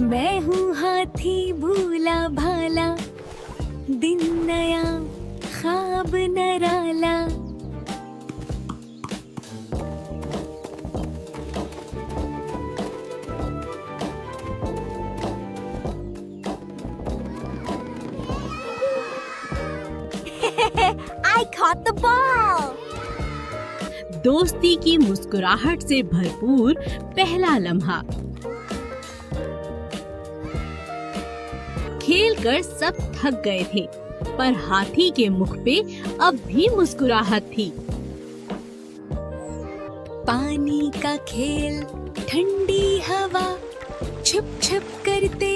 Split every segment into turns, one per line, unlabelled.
मैं हूँ हाथी भूला भाला, दिन नया ख्वाब नराला। I caught the ball.
दोस्ती की मुस्कुराहट से भरपूर पहला लम्हा। खेलकर सब थक गए थे, पर हाथी के मुख पे अब भी मुस्कुराहट थी।
पानी का खेल, ठंडी हवा, छुप छुप करते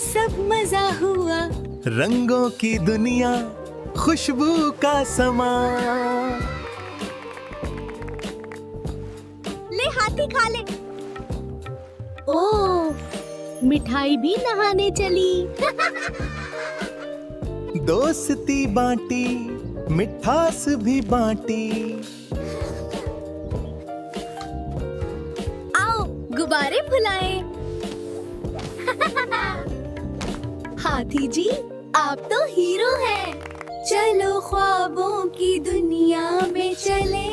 सब मजा हुआ।
रंगों की दुनिया, खुशबू का समा।
ले हाथी खा ले।
ओह, मिठाई भी नहाने चली।
दोस्ती बांटी, मिठास भी बांटी।
आओ गुब्बारे फुलाएं। हाथी जी, आप तो हीरो हैं। चलो ख्वाबों की दुनिया में चले।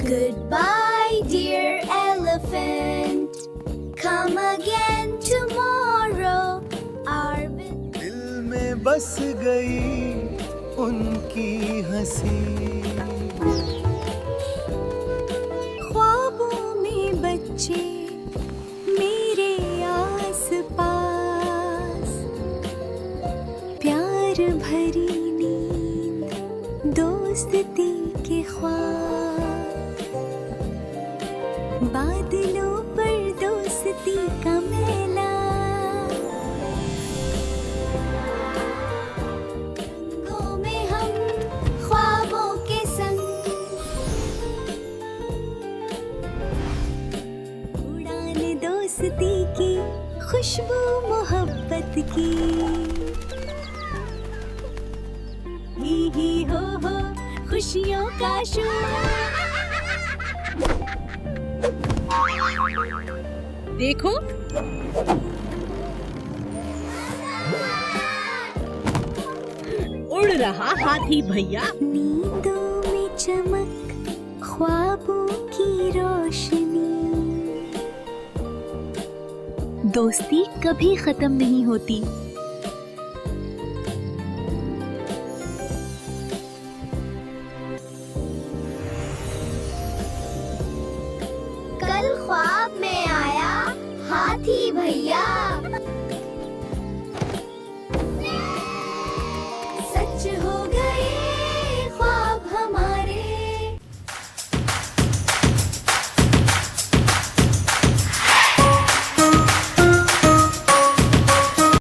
Goodbye, dear elephant. Come again tomorrow.
दिल में बस गई उनकी हंसी।
ख्वाबों में बच्चे मेरे आस पास, प्यार भरी नींद, दोस्ती के ख्वाब। बादलों पर दोस्ती का मेला, रंगों में हम ख्वाबों के संग। उड़ान दोस्ती की, खुशबू मोहब्बत की। ही हो खुशियों का शोर।
देखो, उड़ रहा हाथी भैया।
नींदों में चमक, ख्वाबों की रोशनी। दोस्ती कभी खत्म नहीं होती। कल ख्वाब में आया हाथी भैया।